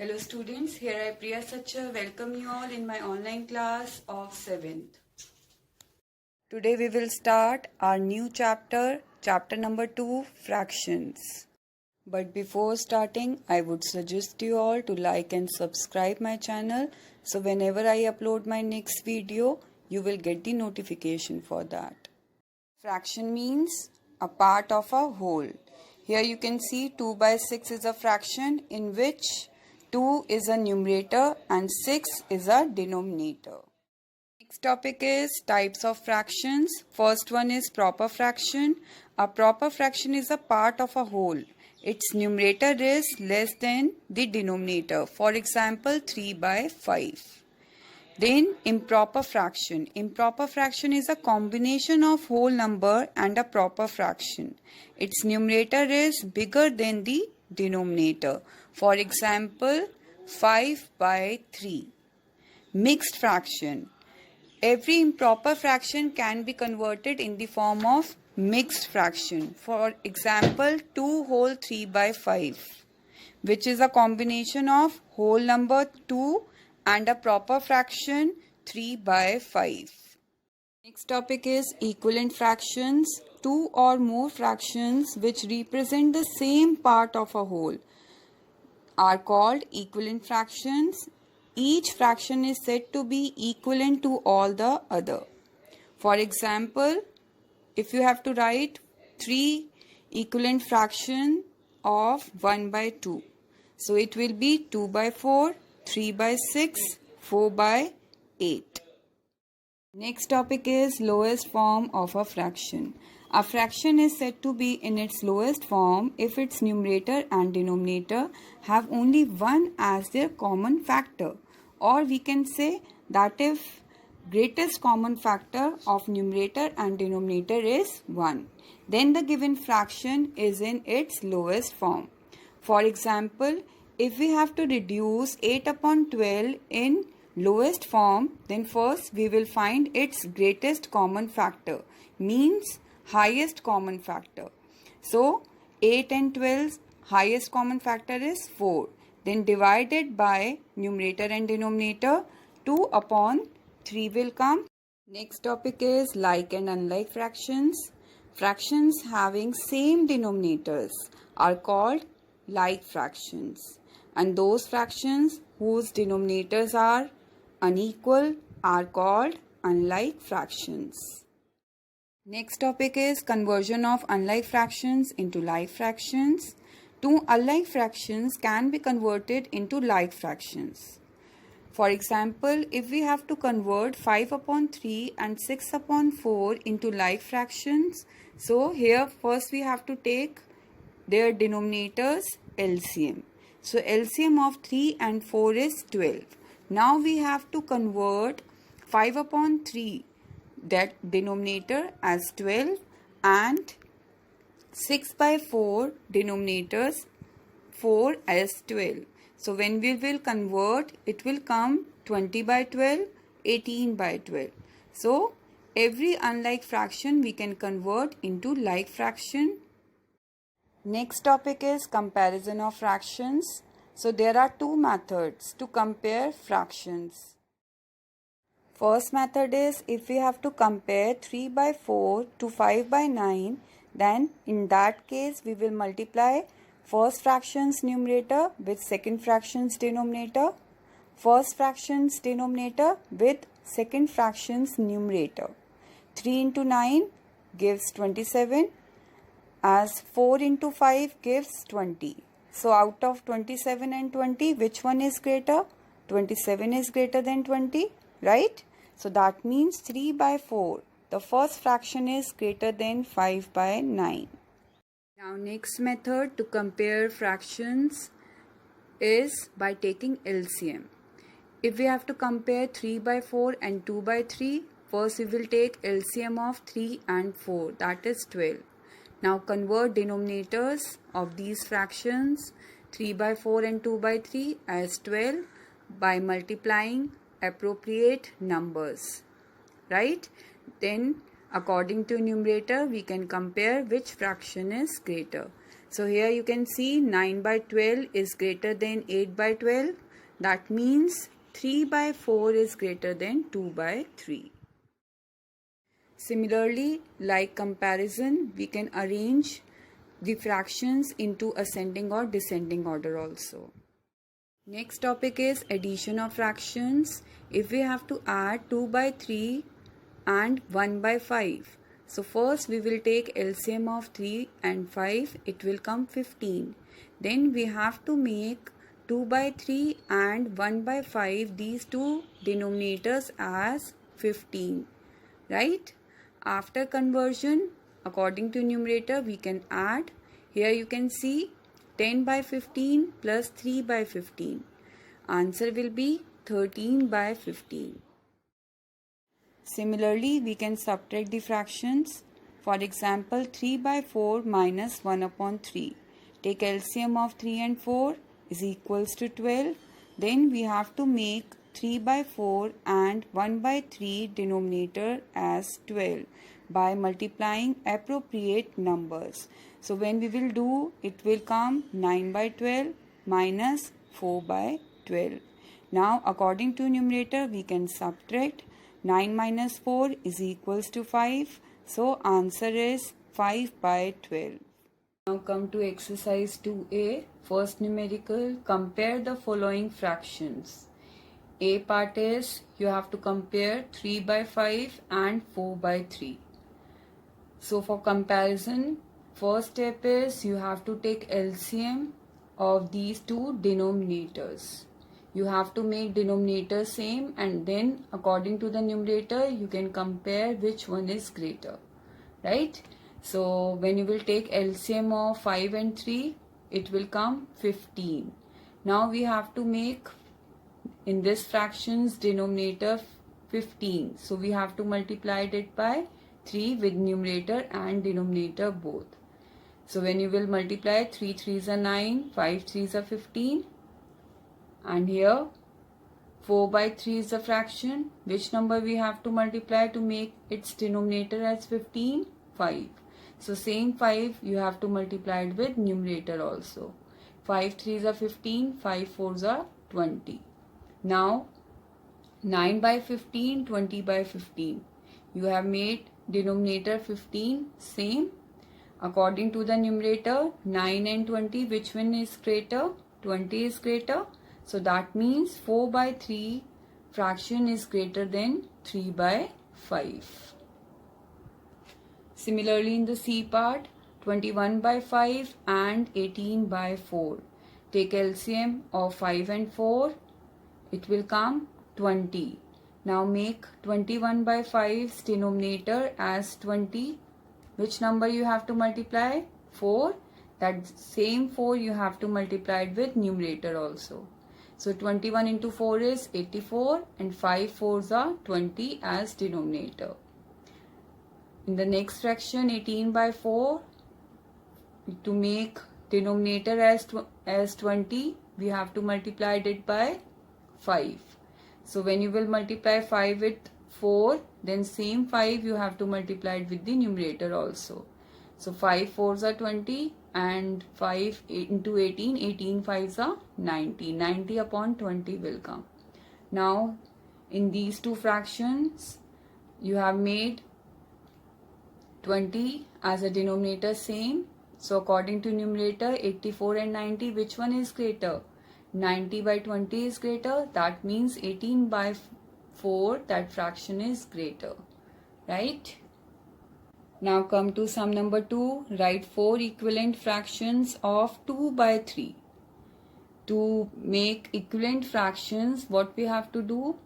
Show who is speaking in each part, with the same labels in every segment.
Speaker 1: Hello students, here I Priya Sacha welcome you all in my online class of 7th. Today we will start our new chapter, chapter number 2, fractions. But before starting, I would suggest you all to like and subscribe my channel so whenever I upload my next video, you will get the notification for that. Fraction means a part of a whole. Here you can see 2 by 6 is a fraction in which 2 is a numerator and 6 is a denominator. Next topic is types of fractions. First one is proper fraction. A proper fraction is a part of a whole. Its numerator is less than the denominator. For example, 3 by 5. Then improper fraction. Improper fraction is a combination of whole number and a proper fraction. Its numerator is bigger than the denominator. For example, 5 by 3. Mixed fraction. Every improper fraction can be converted in the form of mixed fraction. For example, 2 whole 3 by 5, which is a combination of whole number 2 and a proper fraction 3 by 5. Next topic is equivalent fractions. Two or more fractions which represent the same part of a whole are called equivalent fractions. Each fraction is said to be equivalent to all the other. For example, if you have to write 3 equivalent fraction of 1 by 2, so it will be 2 by 4, 3 by 6, 4 by 8. Next topic is lowest form of a fraction. A fraction is said to be in its lowest form if its numerator and denominator have only 1 as their common factor. Or we can say that if greatest common factor of numerator and denominator is 1, then the given fraction is in its lowest form. For example, if we have to reduce 8 upon 12 in lowest form, then first we will find its greatest common factor, means highest common factor. So 8 and 12's highest common factor is 4. Then divided by numerator and denominator, 2 upon 3 will come. Next topic is like and unlike fractions. Fractions having same denominators are called like fractions, and those fractions whose denominators are unequal are called unlike fractions. Next topic is conversion of unlike fractions into like fractions. Two unlike fractions can be converted into like fractions. For example, if we have to convert 5 upon 3 and 6 upon 4 into like fractions, so here first we have to take their denominators LCM. So LCM of 3 and 4 is 12. Now we have to convert 5 upon 3, that denominator, as 12, and 6 by 4 denominators 4 as 12. So when we will convert, it will come 20 by 12, 18 by 12. So every unlike fraction we can convert into like fraction. Next topic is comparison of fractions. So there are two methods to compare fractions. First method is if we have to compare 3 by 4 to 5 by 9, then in that case we will multiply first fraction's numerator with second fraction's denominator, first fraction's denominator with second fraction's numerator. 3 into 9 gives 27, as 4 into 5 gives 20. So out of 27 and 20, which one is greater? 27 is greater than 20, right? So that means 3 by 4. The first fraction is greater than 5 by 9. Now next method to compare fractions is by taking LCM. If we have to compare 3 by 4 and 2 by 3, first we will take LCM of 3 and 4, that is 12. Now convert denominators of these fractions 3 by 4 and 2 by 3 as 12 by multiplying appropriate numbers, right? Then according to numerator we can compare which fraction is greater. So here you can see 9 by 12 is greater than 8 by 12. That means 3 by 4 is greater than 2 by 3. Similarly, like comparison, we can arrange the fractions into ascending or descending order also. Next topic is addition of fractions. If we have to add 2 by 3 and 1 by 5. So first we will take LCM of 3 and 5. It will come 15. Then we have to make 2 by 3 and 1 by 5, these two denominators as 15. Right? After conversion, according to numerator, we can add. Here you can see 10 by 15 plus 3 by 15. Answer will be 13 by 15. Similarly, we can subtract the fractions. For example, 3 by 4 minus 1 upon 3. Take LCM of 3 and 4 is equals to 12. Then we have to make 3 by 4 and 1 by 3 denominator as 12 by multiplying appropriate numbers. So when we will do, it will come 9 by 12 minus 4 by 12. Now according to numerator, we can subtract. 9 minus 4 is equals to 5. So answer is 5 by 12. Now come to exercise 2A. First numerical, compare the following fractions. A part is you have to compare 3 by 5 and 4 by 3. So for comparison, first step is you have to take LCM of these two denominators. You have to make denominator same, and then according to the numerator you can compare which one is greater, right? So when you will take LCM of 5 and 3, it will come 15. Now we have to make in this fractions denominator 15. So we have to multiply it by 3 with numerator and denominator both. So when you will multiply, 3 3s are 9, 5 3s are 15. And here 4 by 3 is a fraction. Which number we have to multiply to make its denominator as 15? 5. So same 5 you have to multiply it with numerator also. 5 3s are 15, 5 4s are 20. Now 9 by 15, 20 by 15. You have made denominator 15 same. According to the numerator, 9 and 20, which one is greater? 20 is greater. So that means 4 by 3 fraction is greater than 3 by 5. Similarly in the C part, 21 by 5 and 18 by 4. Take LCM of 5 and 4. It will come 20. Now make 21 by 5's denominator as 20. Which number you have to multiply? 4. That same 4 you have to multiply it with numerator also. So 21 into 4 is 84 and 5 4s are 20 as denominator. In the next fraction, 18 by 4, to make denominator as 20, we have to multiply it by 5. So when you will multiply 5 with 4, then same 5 you have to multiply it with the numerator also. So 5 4s are 20 and 5 into 18, 18 5s are 90. 90 upon 20 will come. Now in these two fractions, you have made 20 as a denominator same. So according to numerator, 84 and 90, which one is greater? 90 by 20 is greater. That means 18 by 4, that fraction is greater, right? Now come to sum number 2. Write 4 equivalent fractions of 2 by 3. To make equivalent fractions, what we have to do?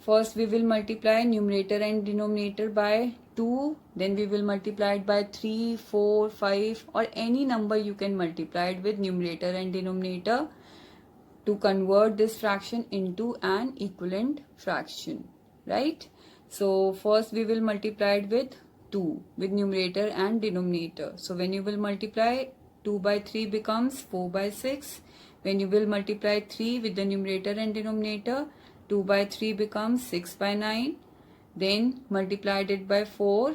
Speaker 1: First we will multiply numerator and denominator by 2. Then we will multiply it by 3, 4, 5 or any number you can multiply it with numerator and denominator to convert this fraction into an equivalent fraction, right? So first we will multiply it with 2 with numerator and denominator. So when you will multiply, 2 by 3 becomes 4 by 6. When you will multiply 3 with the numerator and denominator, 2 by 3 becomes 6 by 9. Then multiplied it by 4.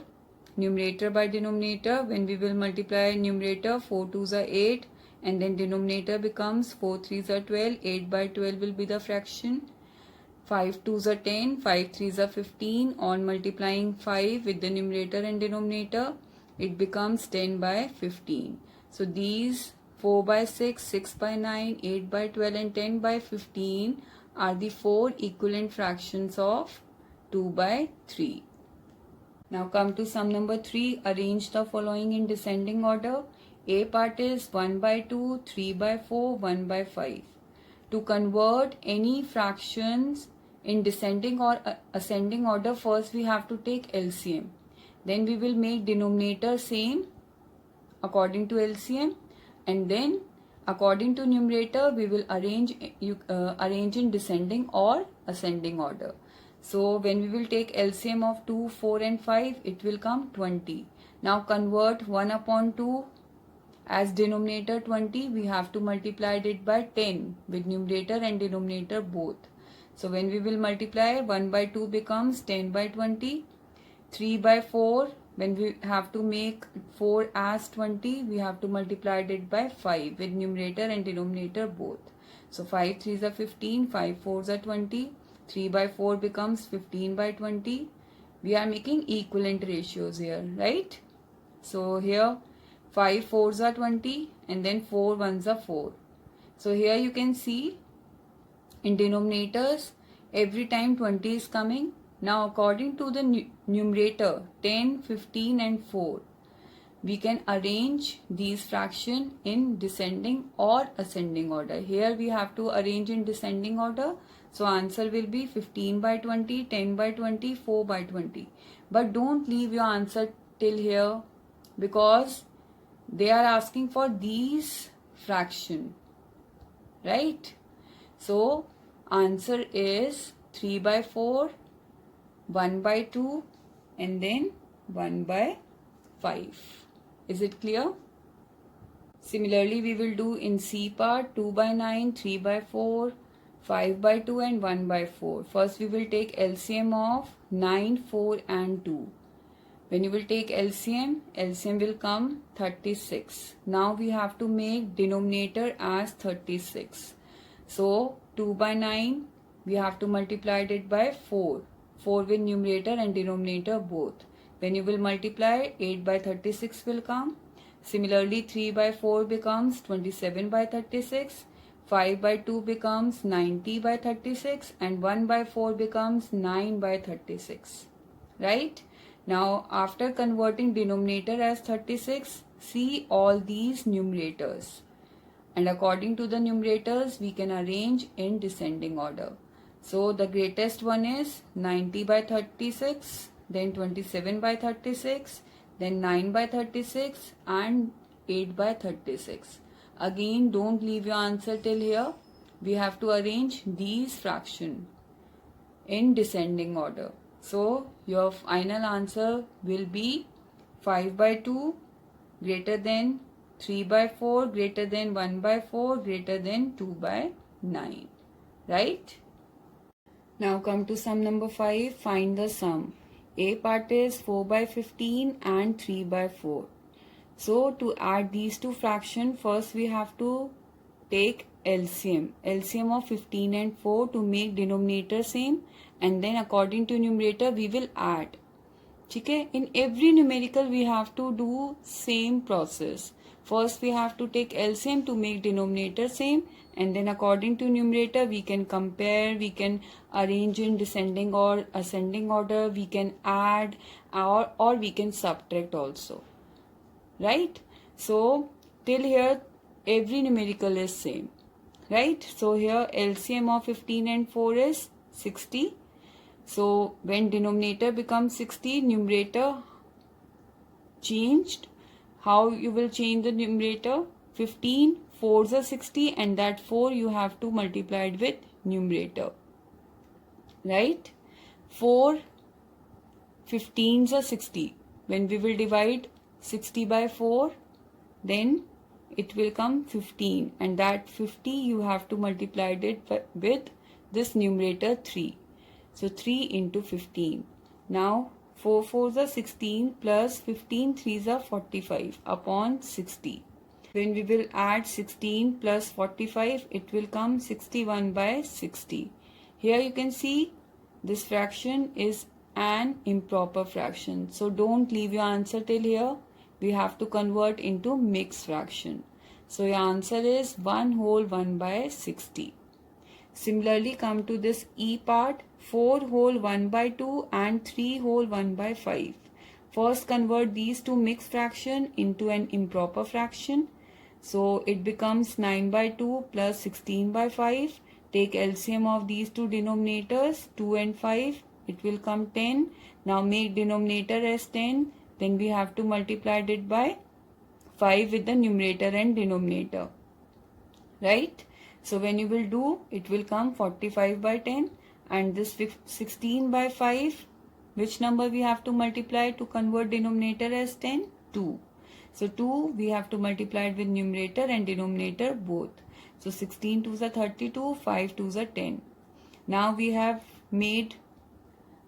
Speaker 1: numerator by denominator. When we will multiply numerator, 4 2s are 8, and then denominator becomes 4 3s are 12, 8 by 12 will be the fraction. 5 2s are 10, 5 3s are 15. On multiplying 5 with the numerator and denominator, it becomes 10 by 15. So these 4 by 6, 6 by 9, 8 by 12 and 10 by 15 are the 4 equivalent fractions of 2 by 3. Now come to sum number 3. Arrange the following in descending order. A part is 1 by 2, 3 by 4, 1 by 5. To convert any fractions in descending or ascending order, first we have to take LCM. Then we will make denominator same according to LCM, and then according to numerator we will arrange in descending or ascending order. So when we will take LCM of 2, 4 and 5, it will come 20. Now convert 1 upon 2 as denominator 20. We have to multiply it by 10 with numerator and denominator both. So when we will multiply, 1 by 2 becomes 10 by 20. 3 by 4, when we have to make 4 as 20, we have to multiply it by 5 with numerator and denominator both. So 5 3s are 15, 5 4s are 20. 3 by 4 becomes 15 by 20. We are making equivalent ratios here, right? So here 5 4s are 20 and then 4 1s are 4. So here you can see in denominators every time 20 is coming. Now according to the numerator 10, 15 and 4, we can arrange these fractions in descending or ascending order. Here we have to arrange in descending order. So answer will be 15 by 20, 10 by 20, 4 by 20. But don't leave your answer till here because they are asking for these fraction, right? So answer is 3 by 4, 1 by 2 and then 1 by 5. Is it clear? Similarly, we will do in C part 2 by 9, 3 by 4, 5 by 2 and 1 by 4. First we will take LCM of 9, 4 and 2. When you will take LCM will come 36. Now we have to make denominator as 36. So 2 by 9, we have to multiply it by 4. 4 with numerator and denominator both. When you will multiply, 8 by 36 will come. Similarly, 3 by 4 becomes 27 by 36. 5 by 2 becomes 90 by 36 and 1 by 4 becomes 9 by 36. Right? Now, after converting denominator as 36, see all these numerators. And according to the numerators, we can arrange in descending order. So, the greatest one is 90 by 36, then 27 by 36, then 9 by 36 and 8 by 36. Again, don't leave your answer till here. We have to arrange these fractions in descending order. So, your final answer will be 5 by 2 greater than 3 by 4 greater than 1 by 4 greater than 2 by 9. Right? Now come to sum number 5. Find the sum. A part is 4 by 15 and 3 by 4. So to add these two fractions, first we have to take LCM. LCM of 15 and 4 to make denominator same, and then according to numerator we will add. Okay? In every numerical we have to do same process. First we have to take LCM to make denominator same, and then according to numerator we can compare, we can arrange in descending or ascending order, we can add or we can subtract also. Right? So till here every numerical is same. Right? So here LCM of 15 and 4 is 60. So when denominator becomes 60, numerator changed. How you will change the numerator? 15, 4s are 60 and that 4 you have to multiply it with numerator. Right? 4 15s are 60. When we will divide 60 by 4, then it will come 15 and that 50 you have to multiply it with this numerator 3. So 3 into 15. Now 4 4s are 16 plus 15 3s are 45 upon 60. When we will add 16 plus 45, it will come 61 by 60. Here you can see this fraction is an improper fraction. So don't leave your answer till here. We have to convert into mixed fraction. So your answer is 1 whole 1 by 60. Similarly, come to this E part, 4 whole 1 by 2 and 3 whole 1 by 5. First convert these two mixed fraction into an improper fraction. So it becomes 9 by 2 plus 16 by 5. Take LCM of these two denominators, 2 and 5. It will come 10. Now make denominator as 10. Then we have to multiply it by 5 with the numerator and denominator. Right? So when you will do, it will come 45 by 10. And this 16 by 5, which number we have to multiply to convert denominator as 10? 2. So 2 we have to multiply it with numerator and denominator both. So 16 2s are 32, 5 2s are 10. Now we have made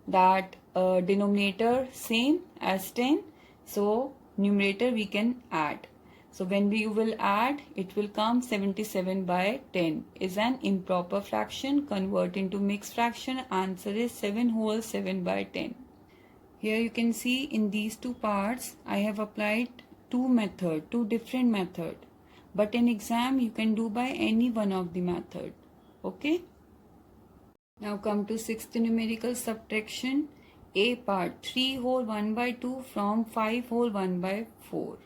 Speaker 1: that denominator same as 10. So numerator we can add. So when we will add, it will come 77 by 10 is an improper fraction. Convert into mixed fraction. Answer is 7 whole 7 by 10. Here you can see in these two parts, I have applied two different method. But in exam, you can do by any one of the method. Okay. Now come to sixth numerical subtraction. A part, 3 whole 1 by 2 from 5 whole 1 by 4.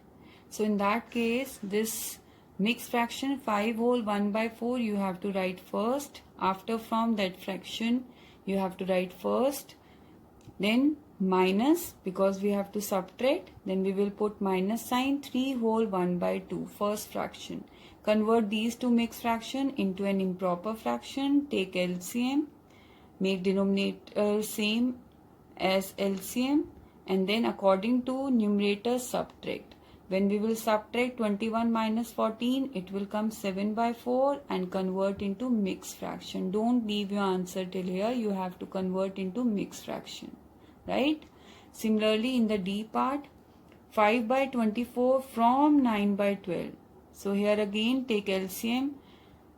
Speaker 1: So in that case, this mixed fraction 5 whole 1 by 4 you have to write first. After from that fraction, you have to write first. Then minus, because we have to subtract, then we will put minus sign 3 whole 1 by 2, first fraction. Convert these two mixed fraction into an improper fraction. Take LCM, make denominator same as LCM, and then according to numerator subtract. When we will subtract 21 minus 14, it will come 7 by 4 and convert into mixed fraction. Don't leave your answer till here. You have to convert into mixed fraction. Right? Similarly, in the D part, 5 by 24 from 9 by 12. So here again take LCM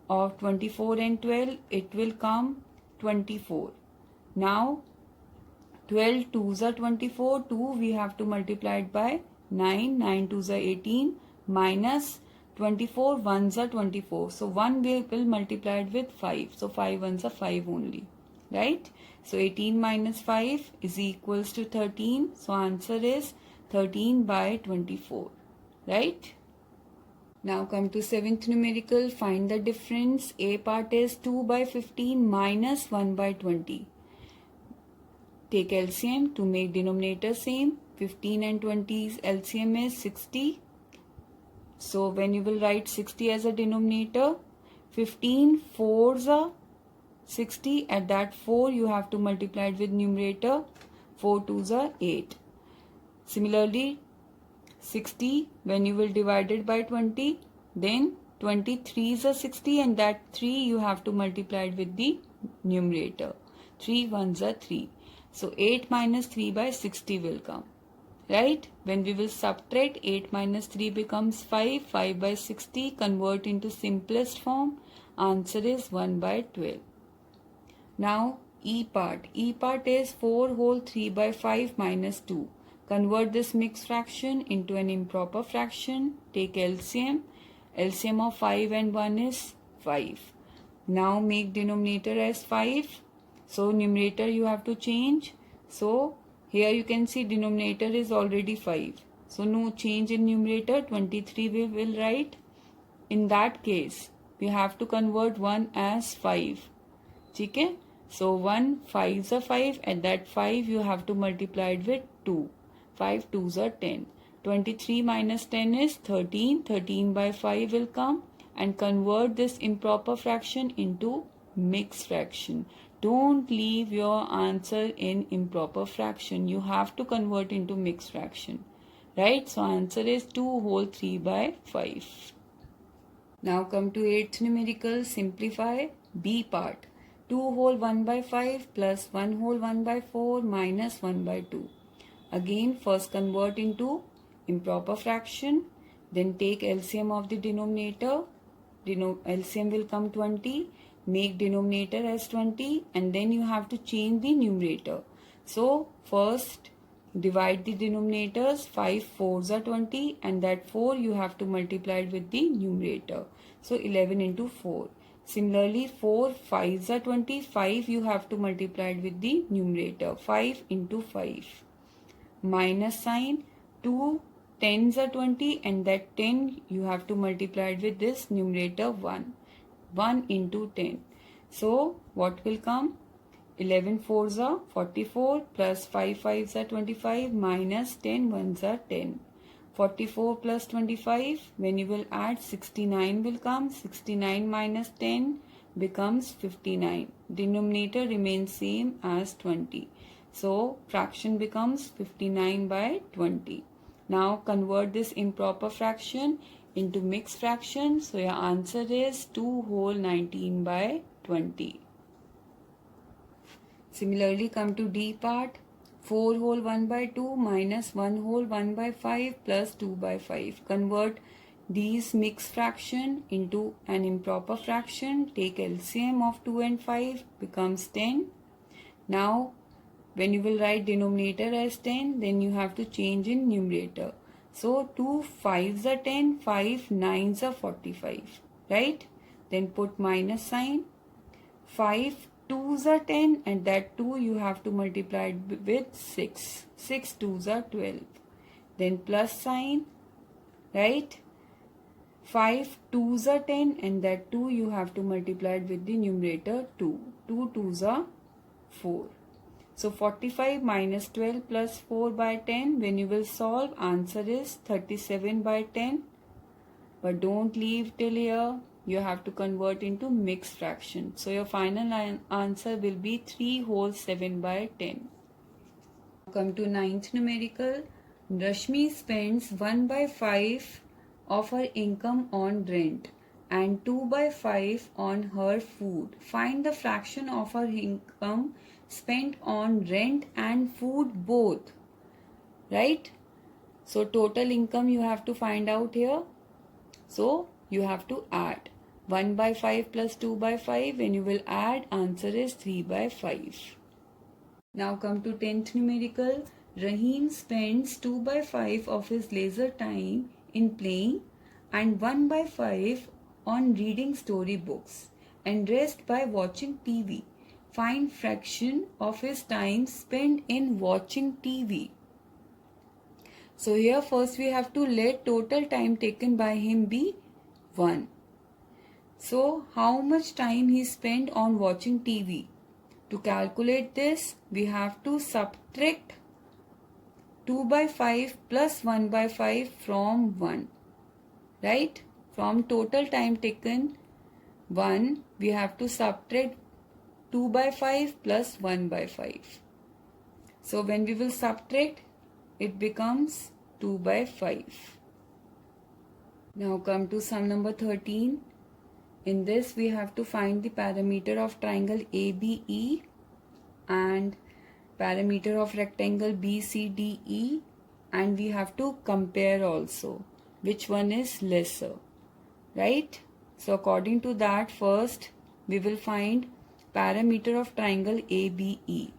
Speaker 1: of 24 and 12. It will come 24. Now 12 2s are 24. 2 we have to multiply it by 9. 9 2s are 18 minus 24 1s are 24. So 1 we will multiply it with 5. So 5 1s are 5 only. Right? So 18 minus 5 is equals to 13. So answer is 13 by 24. Right? Now come to seventh numerical. Find the difference. A part is 2 by 15 minus 1 by 20. Take LCM to make denominator same. 15 and 20's LCM is 60. So when you will write 60 as a denominator, 15 4s are 60. At that 4 you have to multiply it with numerator. 4 2s are 8. Similarly, 60 when you will divide it by 20, then 23s are 60 and that 3 you have to multiply it with the numerator. 3 1s are 3. So 8 minus 3 by 60 will come. Right? When we will subtract, 8 minus 3 becomes 5. 5 by 60 convert into simplest form. Answer is 1 by 12. Now E part. E part is 4 whole 3 by 5 minus 2. Convert this mixed fraction into an improper fraction. Take LCM. LCM of 5 and 1 is 5. Now make denominator as 5. So numerator you have to change. So here you can see denominator is already 5. So no change in numerator. 23 we will write. In that case, we have to convert 1 as 5. Okay? So 1 5s are 5. At that 5 you have to multiply it with 2. 5 2s are 10. 23 minus 10 is 13. 13 by 5 will come and convert this improper fraction into mixed fraction. Don't leave your answer in improper fraction. You have to convert into mixed fraction. Right? So answer is 2 whole 3 by 5. Now come to 8th numerical. Simplify. B part. 2 whole 1 by 5 plus 1 whole 1 by 4 minus 1 by 2. Again, first convert into improper fraction, then take LCM of the denominator. LCM will come 20, make denominator as 20, and then you have to change the numerator. So first divide the denominators. 5 4s are 20, and that 4 you have to multiply it with the numerator. So 11 into 4. Similarly, 4 5s are 20. 5 you have to multiply it with the numerator. 5 into 5. Minus sign. 2 10s are 20, and that 10 you have to multiply it with this numerator 1. 1 into 10. So what will come? 11 4s are 44 plus 5 5s are 25 minus 10 1s are 10. 44 plus 25, when you will add 69 will come. 69 minus 10 becomes 59. Denominator remains same as 20. So fraction becomes 59 by 20. Now convert this improper fraction into mixed fraction. So your answer is 2 whole 19 by 20. Similarly, come to D part. 4 whole 1 by 2 minus 1 whole 1 by 5 plus 2 by 5. Convert these mixed fraction into an improper fraction. Take LCM of 2 and 5 becomes 10. Now when you will write denominator as 10, then you have to change in numerator. So 2 5s are 10, 5 9s are 45, right? Then put minus sign. 5 2s are 10, and that 2 you have to multiply it with 6. 6 2s are 12. Then plus sign, right? 5 2s are 10, and that 2 you have to multiply it with the numerator 2. 2 2s are 4. So 45 minus 12 plus 4 by 10. When you will solve, answer is 37 by 10. But don't leave till here. You have to convert into mixed fraction. So your final answer will be 3 whole 7 by 10. Come to ninth numerical. Rashmi spends 1 by 5 of her income on rent and 2 by 5 on her food. Find the fraction of her income spent on rent and food both. Right? So total income you have to find out here. So you have to add 1 by 5 plus 2 by 5. When you will add, answer is 3 by 5. Now come to 10th numerical. Rahim spends 2 by 5 of his leisure time in playing and 1 by 5 on reading storybooks and rest by watching TV. Find fraction of his time spent in watching TV. So here first we have to let total time taken by him be 1. So how much time he spent on watching TV? To calculate this, we have to subtract 2 by 5 plus 1 by 5 from 1. Right? From total time taken 1, we have to subtract 2 by 5 plus 1 by 5. So when we will subtract, it becomes 2 by 5. Now come to sum number 13. In this we have to find the parameter of triangle ABE and parameter of rectangle BCDE, and we have to compare also which one is lesser, right? So according to that, first we will find parameter of triangle ABE.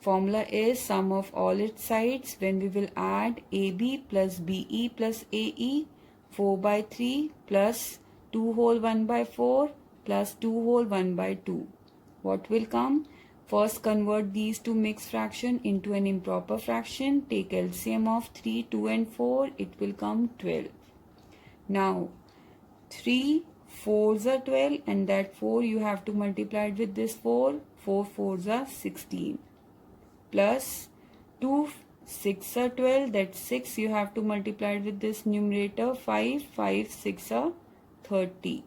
Speaker 1: Formula is sum of all its sides. When we will add AB plus BE plus AE, 4 by 3 plus 2 whole 1 by 4 plus 2 whole 1 by 2. What will come? First convert these two mixed fraction into an improper fraction. Take LCM of 3, 2 and 4. It will come 12. Now 3 4s are 12, and that 4 you have to multiply it with this 4. 4 4s are 16. Plus 2 6 are 12, that 6 you have to multiply it with this numerator 5. 5 6 are 30.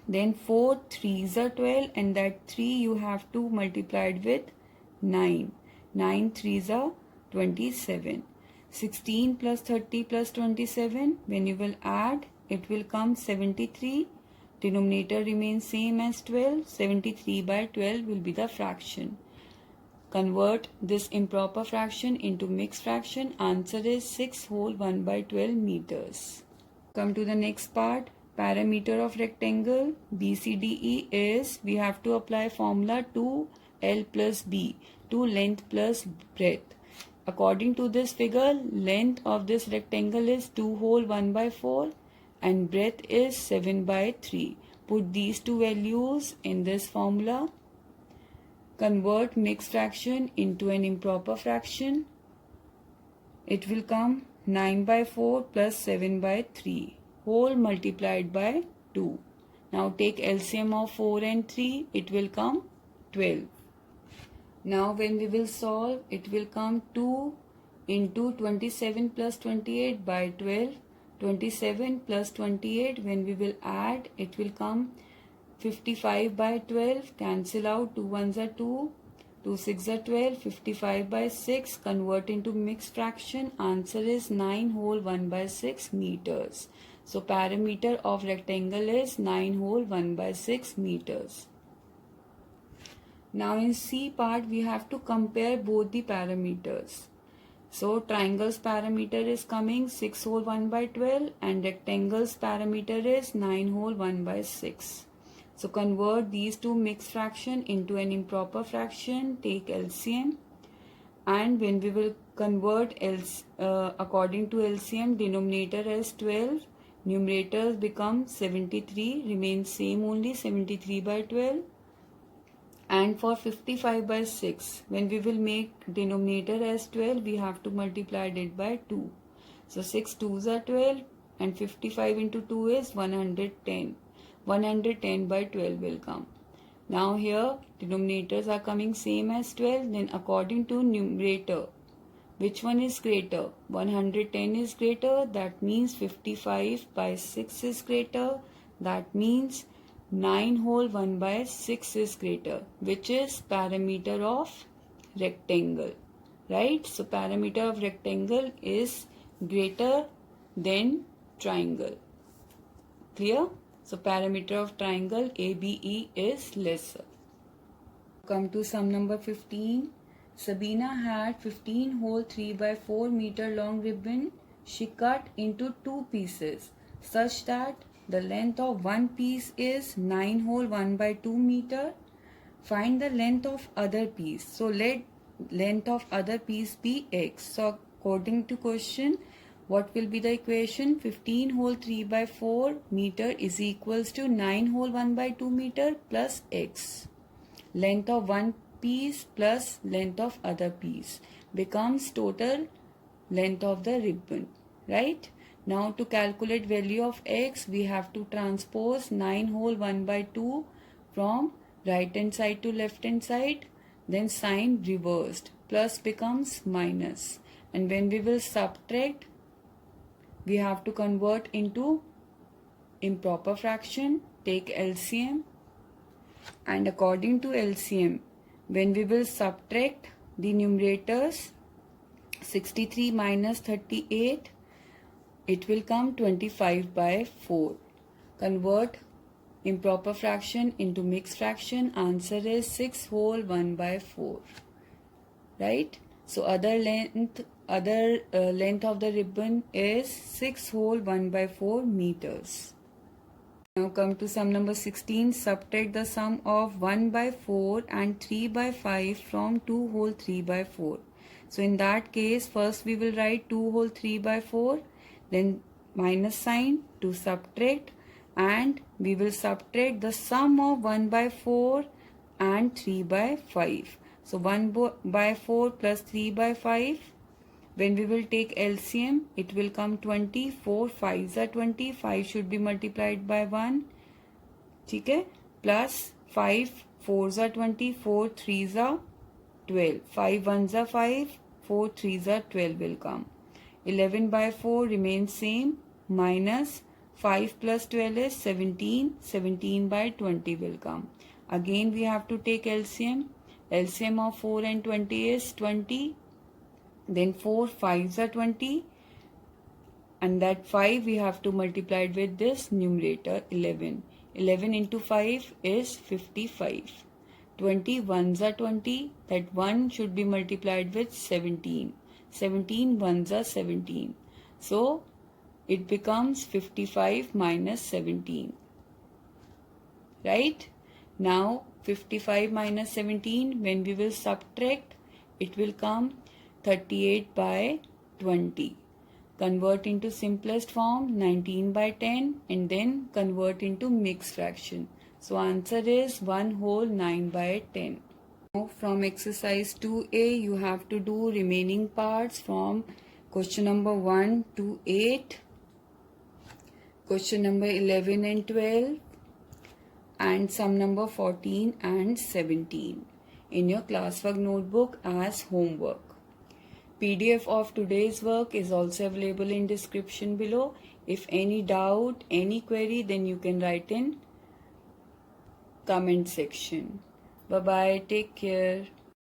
Speaker 1: Then 4 3s are 12, and that 3 you have to multiply it with 9. 9 3s are 27. 16 plus 30 plus 27. When you will add, it will come 73. Denominator remains same as 12. 73 by 12 will be the fraction. convert this improper fraction into mixed fraction. Answer is 6 whole 1 by 12 meters. Come to the next part. Parameter of rectangle BCDE is, we have to apply formula 2L plus B, 2 length plus breadth. According to this figure, length of this rectangle is 2 whole 1 by 4 and breadth is 7 by 3. Put these two values in this formula. Convert mixed fraction into an improper fraction. It will come 9 by 4 plus 7 by 3 whole multiplied by 2. Now take LCM of 4 and 3. It will come 12. Now when we will solve, it will come 2 into 27 plus 28 by 12. 27 plus 28, when we will add, it will come 55 by 12. Cancel out, 2 ones are 2. 2 6 are 12. 55 by 6. Convert into mixed fraction. Answer is 9 whole 1 by 6 meters. So parameter of rectangle is 9 whole 1 by 6 meters. Now in C part, we have to compare both the parameters. So triangle's parameter is coming 6 whole 1 by 12 and rectangle's parameter is 9 whole 1 by 6. So convert these two mixed fraction into an improper fraction. Take LCM, and when we will convert according to LCM, denominator as 12, numerator become 73, remains same only 73 by 12. And for 55 by 6, when we will make denominator as 12, we have to multiply it by 2. So 6 2s are 12 and 55 into 2 is 110. 110 by 12 will come. Now here denominators are coming same as 12. Then according to numerator, which one is greater? 110 is greater. That means 55 by 6 is greater. That means 9 whole 1 by 6 is greater, which is parameter of rectangle, right? So parameter of rectangle is greater than triangle. Clear? So parameter of triangle ABE is lesser. Come to sum number 15. Sabina had 15 whole 3 by 4 meter long ribbon. She cut into 2 pieces such that the length of one piece is 9 whole 1 by 2 meter. Find the length of other piece. So let length of other piece be x. So according to question, what will be the equation? 15 whole 3 by 4 meter is equals to 9 whole 1 by 2 meter plus x. Length of one piece plus length of other piece becomes total length of the ribbon, right? Now to calculate value of x, we have to transpose 9 whole 1 by 2 from right hand side to left hand side, then sign reversed. Plus becomes minus. And when we will subtract, we have to convert into improper fraction. Take LCM. And according to LCM, when we will subtract the numerators, 63 minus 38, it will come 25 by 4. Convert improper fraction into mixed fraction. Answer is 6 whole 1 by 4. Right? So other length of the ribbon is 6 whole 1 by 4 meters. Now come to sum number 16. Subtract the sum of 1 by 4 and 3 by 5 from 2 whole 3 by 4. So in that case, first we will write 2 whole 3 by 4. Then minus sign to subtract, and we will subtract the sum of 1 by 4 and 3 by 5. So 1 by 4 plus 3 by 5. When we will take LCM, it will come 20. 4 5s are 20. 5 should be multiplied by 1. Okay? Plus 5 4s are 20. 4 3s are 12. 5 1s are 5. 4 3s are 12 will come. 11 by 4 remains same, minus 5 plus 12 is 17. 17 by 20 will come. Again we have to take LCM. LCM of 4 and 20 is 20. Then 4 5s are 20. And that 5 we have to multiply it with this numerator 11. 11 into 5 is 55. 20 ones are 20. That 1 should be multiplied with 17. 17 ones are 17. So it becomes 55 minus 17. Right? Now 55 minus 17, when we will subtract, it will come 38 by 20. Convert into simplest form, 19 by 10, and then convert into mixed fraction. So answer is 1 whole 9 by 10. Now from exercise 2a, you have to do remaining parts from question number 1 to 8, question number 11 and 12, and sum number 14 and 17 in your classwork notebook as homework. PDF of today's work is also available in description below. If any doubt, any query, then you can write in comment section. Bye bye, take care.